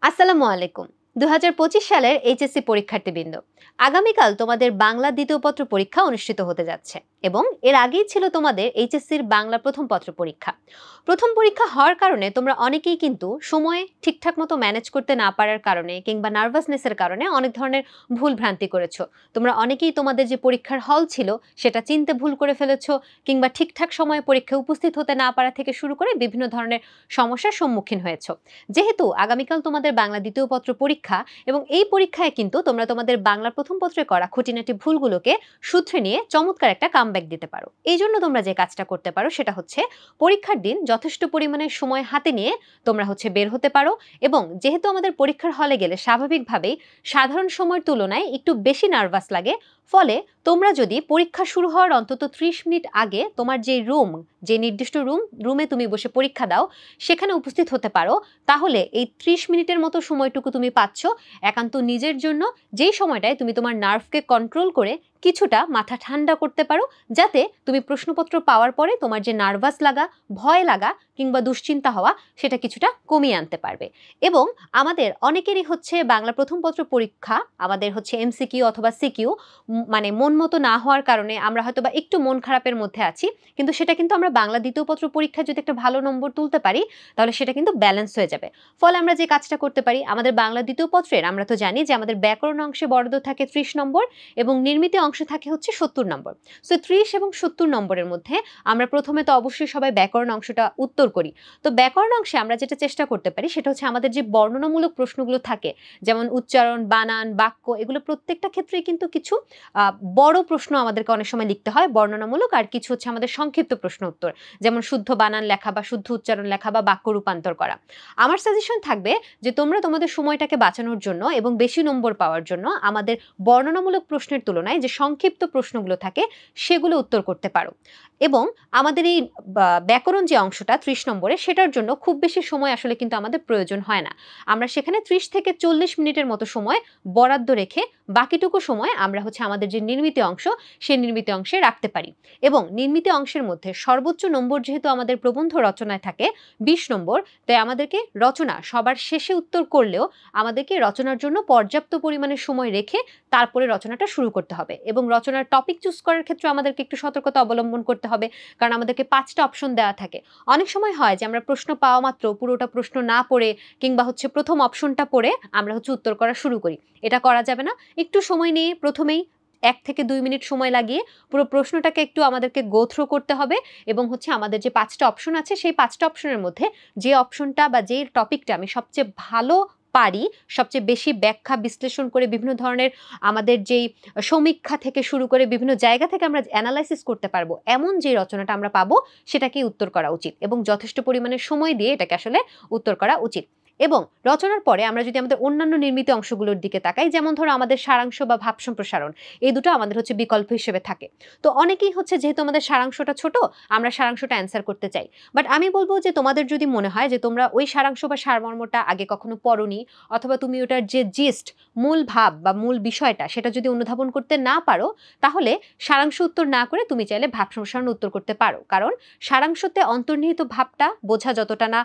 আসসালামু আলাইকুম। ২০২৫ সালের এইচএসসি পরীক্ষার্থীবৃন্দ, আগামীকাল তোমাদের বাংলা দ্বিতীয় পত্র পরীক্ষা অনুষ্ঠিত হতে যাচ্ছে এবং এর আগেই ছিল তোমাদের এইচএসসির বাংলা প্রথম পত্র পরীক্ষা। প্রথম পরীক্ষা হওয়ার কারণে তোমরা অনেকেই কিন্তু সময়ে ঠিকঠাক মতো ম্যানেজ করতে না পারার কারণে কিংবা নার্ভাসনেসের কারণে অনেক ধরনের ভুল ভ্রান্তি করেছো। তোমরা অনেকেই তোমাদের যে পরীক্ষার হল ছিল সেটা চিনতে ভুল করে ফেলেছো, কিংবা ঠিকঠাক সময়ে পরীক্ষায় উপস্থিত হতে না পারা থেকে শুরু করে বিভিন্ন ধরনের সমস্যার সম্মুখীন হয়েছো। যেহেতু আগামীকাল তোমাদের বাংলা দ্বিতীয় পত্র পরীক্ষা এবং এই পরীক্ষায় কিন্তু তোমরা তোমাদের বাংলা প্রথম পত্রে করা খুঁটিনাটি ভুলগুলোকে সূত্রে নিয়ে চমৎকার একটা কামব্যাক দিতে পারো। এই জন্য তোমরা যে কাজটা করতে পারো সেটা হচ্ছে পরীক্ষার দিন যথেষ্ট পরিমাণে সময় হাতে নিয়ে তোমরা বের হতে পারো। এবং যেহেতু আমাদের পরীক্ষার হলে গেলে স্বাভাবিকভাবেই সাধারণ সময়ের তুলনায় একটু বেশি নার্ভাস লাগে, ফলে তোমরা যদি পরীক্ষা শুরু হওয়ার অন্তত 30 মিনিট আগে তোমার যে নির্দিষ্ট রুমে তুমি বসে পরীক্ষা দাও সেখানে উপস্থিত হতে পারো, তাহলে এই 30 মিনিটের মতো সময়টুকু তুমি পাচ্ছ একান্ত নিজের জন্য, যেই সময়টায় তুমি তোমার নার্ভকে কন্ট্রোল করে কিছুটা মাথা ঠান্ডা করতে পারো, যাতে তুমি প্রশ্নপত্র পাওয়ার পরে তোমার যে নার্ভাস লাগা, ভয় লাগা কিংবা দুশ্চিন্তা হওয়া সেটা কিছুটা কমিয়ে আনতে পারবে। এবং আমাদের অনেকেরই বাংলা প্রথম পত্র পরীক্ষা আমাদের এমসিকিউ অথবা সিকিউ মানে মন মতো না হওয়ার কারণে আমরা হয়তোবা একটু মন খারাপের মধ্যে আছি, কিন্তু সেটা কিন্তু আমরা বাংলা দ্বিতীয় পত্র পরীক্ষায় যদি একটা ভালো নম্বর তুলতে পারি তাহলে সেটা কিন্তু ব্যালেন্স হয়ে যাবে। ফলে আমরা যে কাজটা করতে পারি, আমাদের বাংলা দ্বিতীয় পত্রের আমরা তো জানি যে আমাদের ব্যাকরণ অংশে বরাদ্দ থাকে 30 নম্বর এবং নির্মিতি অংশে থাকে 70 নম্বর। সো 30 এবং 70 নম্বরের মধ্যে আমরা প্রথমে তো অবশ্যই সবাই ব্যাকরণ অংশটা উত্তর করি। তো ব্যাকরণ অংশে আমরা যেটা চেষ্টা করতে পারি সেটা আমাদের যে বর্ণনামূলক প্রশ্নগুলো থাকে, যেমন উচ্চারণ, বানান, বাক্য, এগুলো প্রত্যেকটা ক্ষেত্রেই কিন্তু কিছু বড় প্রশ্ন আমাদেরকে অনেক সময় লিখতে হয় বর্ণনামূলক, আর কিছু আমাদের সংক্ষিপ্ত প্রশ্ন উত্তর, যেমন শুদ্ধ বানান লেখা বা শুদ্ধ উচ্চারণ লেখা বা বাক্য রূপান্তর করা। আমার সাজেশন থাকবে যে তোমরা তোমাদের সময়টাকে বাঁচানোর জন্য এবং বেশি নম্বর পাওয়ার জন্য আমাদের বর্ণনামূলক প্রশ্নের তুলনায় যে সংক্ষিপ্ত প্রশ্নগুলো থাকে সেগুলো উত্তর করতে পারো। এবং আমাদের এই ব্যাকরণ যে অংশটা 30 নম্বরে, সেটার জন্য খুব বেশি সময় আসলে কিন্তু আমাদের প্রয়োজন হয় না। আমরা সেখানে 30 থেকে 40 মিনিটের মতো সময় বরাদ্দ রেখে বাকিটুকু সময় আমরা আমাদের যে নির্মিত অংশ সেই নির্মিত অংশে রাখতে পারি। এবং নির্মিত অংশের মধ্যে সর্বোচ্চ নম্বর যেহেতু আমাদের প্রবন্ধ রচনায় থাকে 20 নম্বর, তাই আমাদেরকে রচনা সবার শেষে উত্তর করলেও আমাদেরকে রচনার জন্য পর্যাপ্ত পরিমাণে সময় রেখে তারপরে রচনাটা শুরু করতে হবে। এবং রচনার টপিক চুজ করার ক্ষেত্রে আমাদেরকে একটু সতর্কতা অবলম্বন করতে হবে, কারণ আমাদেরকে 5টা অপশন দেওয়া থাকে। অনেক সময় হয় যে আমরা প্রশ্ন পাওয়া মাত্র পুরোটা প্রশ্ন না পড়ে কিংবা প্রথম অপশনটা পড়ে আমরা উত্তর করা শুরু করি। এটা করা যাবে না। একটু সময় নিয়ে প্রথমেই 1 থেকে 2 মিনিট সময় লাগিয়ে পুরো প্রশ্নটাকে একটু আমাদেরকে গো থ্রু করতে হবে। এবং আমাদের যে 5টা অপশন আছে সেই 5টা অপশনের মধ্যে যে অপশনটা বা যে টপিকটা আমি সবচেয়ে ভালো পারি, সবচেয়ে বেশি ব্যাখ্যা বিশ্লেষণ করে বিভিন্ন ধরনের আমাদের যেই সমীক্ষা থেকে শুরু করে বিভিন্ন জায়গা থেকে আমরা অ্যানালাইসিস করতে পারবো, এমন যে রচনাটা আমরা পাবো সেটাকেই উত্তর করা উচিত এবং যথেষ্ট পরিমাণে সময় দিয়ে এটাকে আসলে উত্তর করা উচিত। এবং রচনার পরে আমরা যদি আমাদের অন্যান্য নির্মিত অংশগুলোর দিকে তাকাই, যেমন ধরো আমাদের সারাংশ বা ভাব সম্প্রসারণ, এই দুটো আমাদের বিকল্প হিসেবে থাকে। তো অনেকেই যেহেতু আমাদের সারাংশটা ছোট, আমরা সারাংশটা অ্যান্সার করতে চাই। বাট আমি বলবো যে তোমাদের যদি মনে হয় যে তোমরা ওই সারাংশ বা সারমর্মটা আগে কখনো পড়োনি, অথবা তুমি ওটার যে জিস্ট, মূল ভাব বা মূল বিষয়টা সেটা যদি অনুধাবন করতে না পারো, তাহলে সারাংশ উত্তর না করে তুমি চাইলে ভাব সম্প্রসারণ উত্তর করতে পারো। কারণ সারাংশতে অন্তর্নিহিত ভাবটা বোঝা যতটা না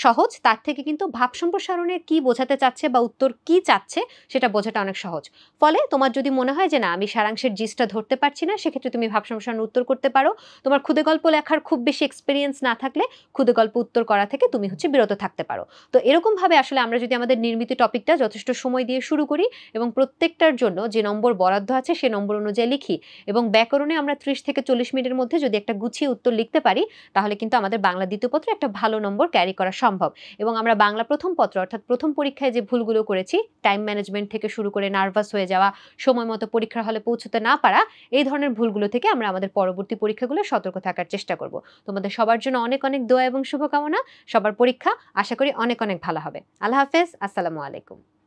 সহজ, তার থেকে কিন্তু ভাব সম্প্রসারণে কি বোঝাতে চাচ্ছে বা উত্তর কি চাচ্ছে সেটা বোঝাটা অনেক সহজ। ফলে তোমার যদি মনে হয় যে না আমি সারাংশের জিসটা ধরতে পারছি না, সেক্ষেত্রে তুমি ভাব সম্প্রসারণ উত্তর করতে পারো। তোমার ক্ষুদে গল্প লেখার খুব বেশি এক্সপিরিয়েন্স না থাকলে ক্ষুদে গল্প উত্তর করা থেকে তুমি বিরত থাকতে পারো। তো এরকম ভাবে আসলে আমরা যদি আমাদের নির্মিত টপিকটা যথেষ্ট সময় দিয়ে শুরু করি এবং প্রত্যেকটার জন্য যে নম্বর বরাদ্দ আছে সে নম্বর অনুযায়ী লিখি এবং ব্যাকরণে আমরা 30 থেকে 40 মিনিটের মধ্যে যদি একটা গুছিয়ে উত্তর লিখতে পারি, তাহলে কিন্তু আমাদের বাংলা দ্বিতীয় পত্রে একটা ভালো নম্বর ক্যারি করা সম্ভব। এবং আমরা বাংলা প্রথম পত্র অর্থাৎ প্রথম পরীক্ষায় যে ভুলগুলো করেছি, টাইম ম্যানেজমেন্ট থেকে শুরু করে নার্ভাস হয়ে যাওয়া, সময় মতো পরীক্ষার হলে পৌঁছতে না পারা, এই ধরনের ভুলগুলো থেকে আমরা আমাদের পরবর্তী পরীক্ষাগুলো সতর্ক থাকার চেষ্টা করব। তোমাদের সবার জন্য অনেক অনেক দোয়া এবং শুভকামনা। সবার পরীক্ষা আশা করি অনেক অনেক ভালো হবে। আল্লাহ হাফেজ। আসসালামু আলাইকুম।